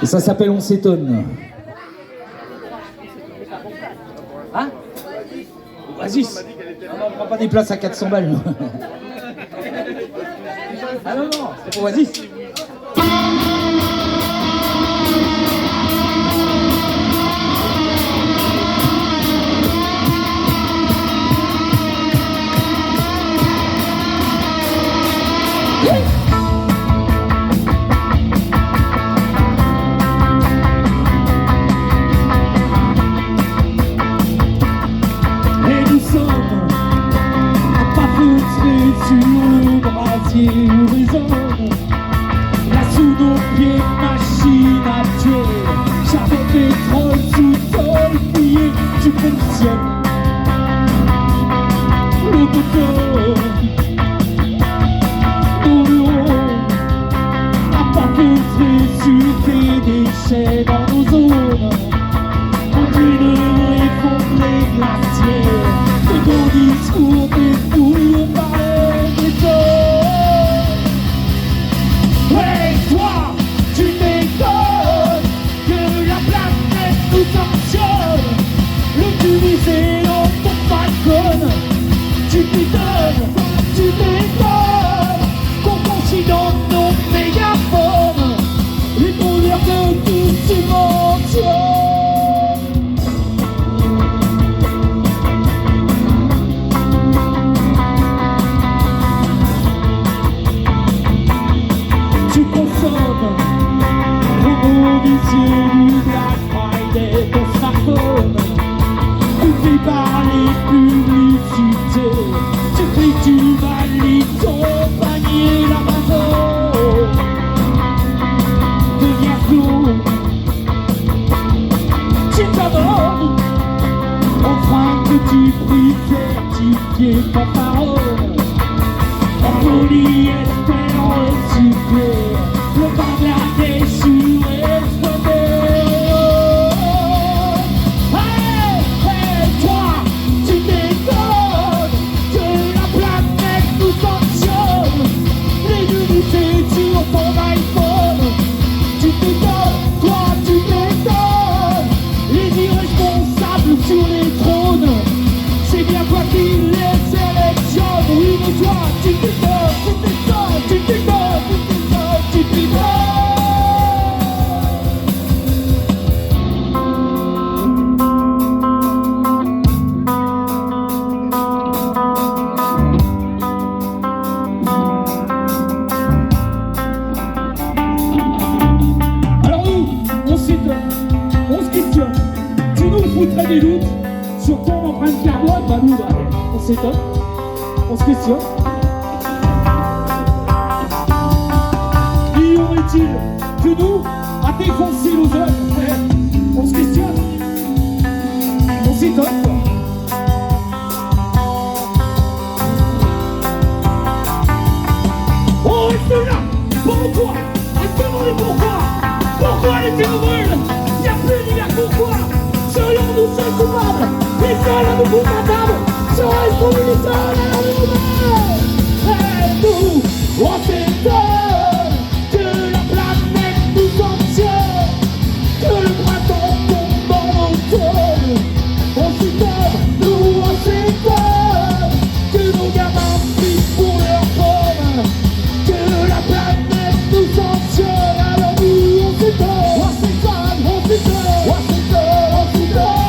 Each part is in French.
Et ça s'appelle On s'étonne. Hein? Oasis. On ne prend pas des places à 400 balles, nous. Ah non, non, c'est pour Oasis. Sur le brasier où résonne la sous nos pieds machine à tuer. Charbon, pétrole, sous-sol, pillé, tu fonctionnes. Le moteur, nos neurones, à pas filtrer sur tes déchets dans nos zones. On brûle et fond les glaciers, de ton discours, des fouilles au palais. Hey toi, tu m'étonnes que la planète nous sanctionne. L'utiliser dans ton balcon, tu m'étonnes qu'on conchit dans nos mégaphones les couleurs de toute dimension. Du Black Friday, ton smartphone, coupé par les publicités, tu cries que tu valides ton panier d'Amazon, deviens flou, tu t'abonnes, enfin que tu pries certifié ta parole, en polyester recyclé, le Bangladesh sur les trônes, c'est bien toi qui les sélectionnes. Oui, mais toi, tu t'étonnes, tu t'étonnes, tu t'étonnes, tu t'étonnes, tu t'étonnes. Alors nous, on s'étonne, on se questionne. Tu nous foutrais des doutes sur ton empreinte carbone, bah nous, bah, on s'étonne, on se questionne. Y aurait-il que nous, à défoncer nos œuvres, on se questionne, on s'étonne, quoi. On reste là, pourquoi? À se demander pourquoi les terres brûlent, y'a plus d'hiver, pourquoi? Serions-nous seuls coupables, les seuls à nous foutre à table? Serait-ce les seuls à nous battre? Et nous, on s'étonne que la planète nous sanctionne, que le printemps tombe dans l'automne. On s'étonne, nous on s'étonne, que nos gamins prient pour leur pomme, que la planète nous sanctionne. Alors nous, on s'étonne, on s'étonne, on s'étonne, on s'étonne, on s'étonne.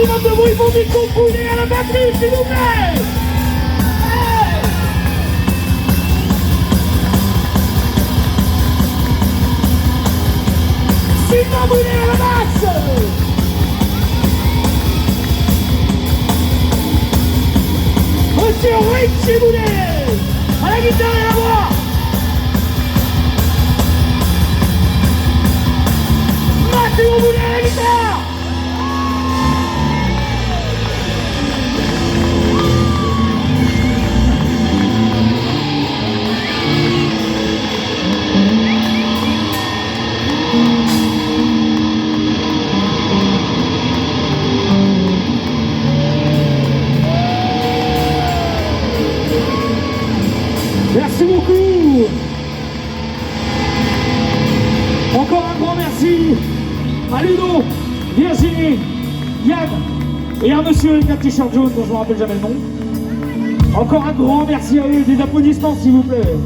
maximum de bruit pour Nico Poulet à la batterie, s'il vous plaît. Hey. Sylvain Boulet à la basse. Monsieur Richie Boulet à la guitare et à la voix. Mathieu Boulet à la guitare. Merci beaucoup. Encore un grand merci à Ludo, Virginie, Yann et un monsieur avec un t-shirt jaune dont je ne me rappelle jamais le nom. Encore un grand merci à eux. Des applaudissements s'il vous plaît.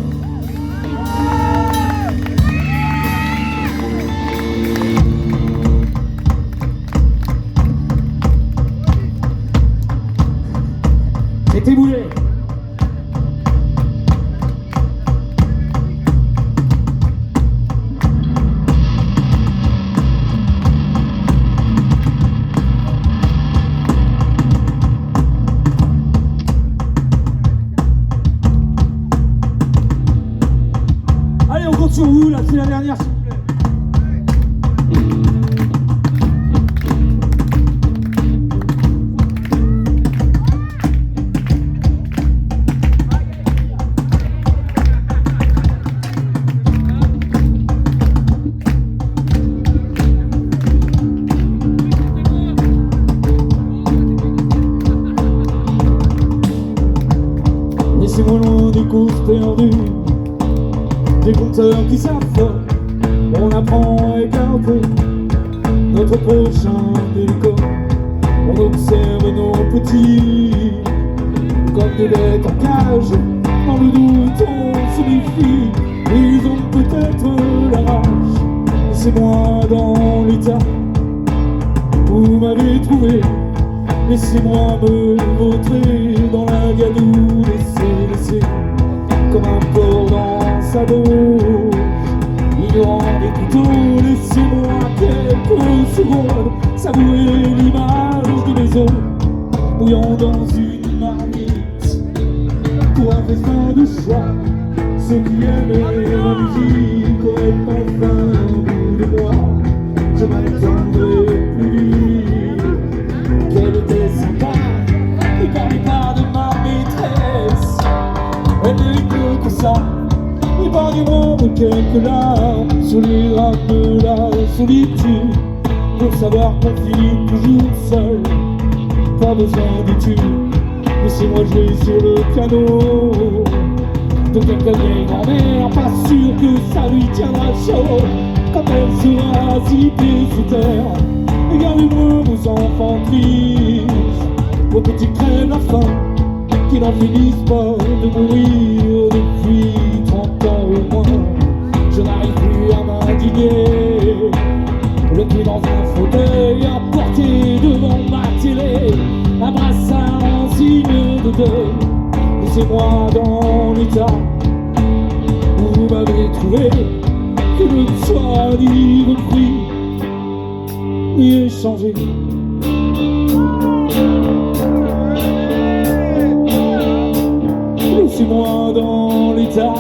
C'était Boulet. Allez, on compte sur vous, là, c'est la dernière, s'il vous plaît. Laissez-moi loin des courses perdues, des compteurs qui s'affolent. On apprend à écarter notre prochain décor. On observe nos petits comme des bêtes en cage. Dans le doute on se méfie, ils ont peut-être la rage. Laissez-moi dans l'état où vous m'avez trouvé. Laissez-moi me vautrer dans la gadoue. Laissez comme un porc dans sa bouche, ignorant des couteaux. Laissez-moi quelques secondes savourer l'image de mes os bouillant dans une marmite pour un festin de choix. Ceux qui aimaient ma musique auraient enfin un bout de moi. Je m'attendrai plus vite qu'elle était sympa. Ne parlez pas de ma maîtresse, elle n'est que comme ça. Épargnez-moi de quelques larmes sur les rames de la solitude, pour savoir qu'on finit toujours seul. Pas besoin d'études, laissez-moi jouer sur le piano de quelques vieilles grand-mères, pas sûr que ça lui tiendra chaud quand elle sera zippée sous terre. Et gardez-moi vos enfants tristes, vos petits crèves la faim, qui n'en finissent pas de mourir depuis 30 ans au moins. Je n'arrive plus à m'indigner, le cul dans un fauteuil à porter devant ma télé, un brassard en signe de deuil. Laissez-moi dans l'état où vous m'avez trouvé, que je ne sois ni repris ni échangé. Laissez-moi dans l'état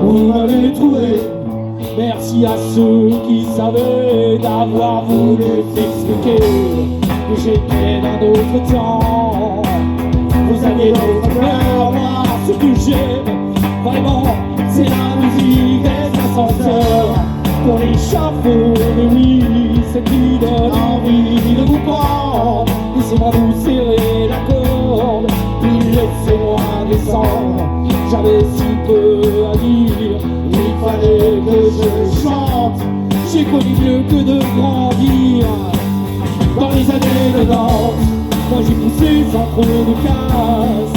où vous m'avez trouvé. Merci à ceux qui savaient d'avoir voulu s'expliquer que j'étais d'un autre temps. Vous aviez d'autres fleurs, moi ce que j'aime vraiment c'est la musique des ascenseurs. Pour l'échafaud, mais oui, c'est qui donne envie de vous prendre. Laissez-moi vous serrer la corde, puis laissez-moi descendre. J'avais si peu à dire, il fallait que je chante. J'ai connu mieux que de grandir dans les années de danse. Moi j'ai poussé sans trop de casse,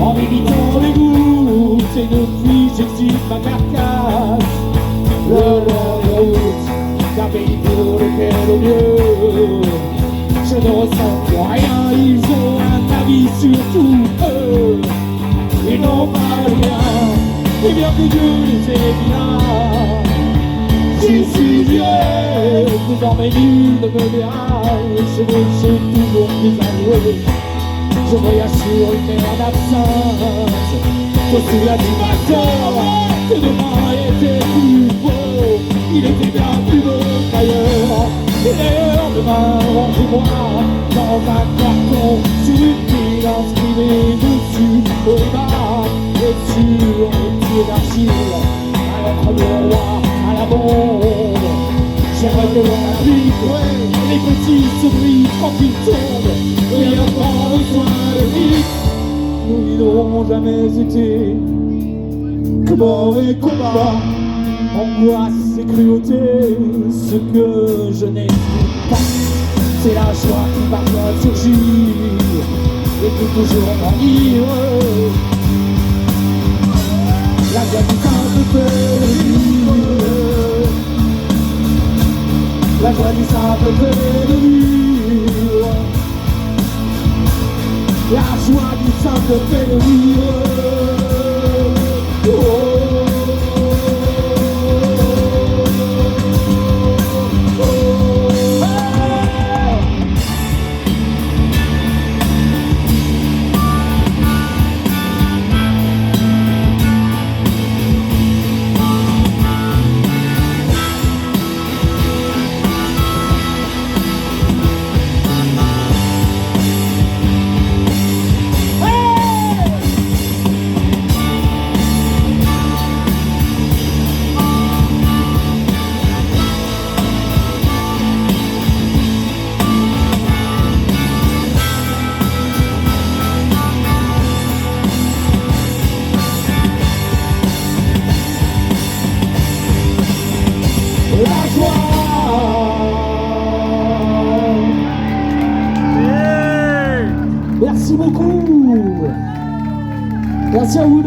en m'évitant les gouttes, et depuis j'excite ma carcasse. Le long de route, d'un pays pour lequel au mieux je ne ressentent rien, ils ont un avis sur tout, eux, ils n'ont pas rien, et bien que Dieu les ait bien. J'y suis vieux, désormais nul ne me verra, je vais chez toujours plus à jouer. Je voyage sur une mer d'absence, je me souviens du matin, que demain était plus beau, il était bien plus beau qu'ailleurs. Et d'ailleurs demain, rendez-moi dans un carton, sur une pile inscrivée dessus, au bas et sur les pieds d'argile, à l'encre de roi, à la bombe. J'aimerais que l'on applique, les petits se brisent quand ils tombent, et on prend besoin de vie. Nous n'aurons jamais été que mort et combat, angoisse et cruauté, ce que je n'explique pas. C'est la joie qui parvient surgir et qui toujours m'enivre. La joie du simple fait vivre, la joie du simple fait vivre, la joie du simple fait vivre. Merci beaucoup. Merci à vous.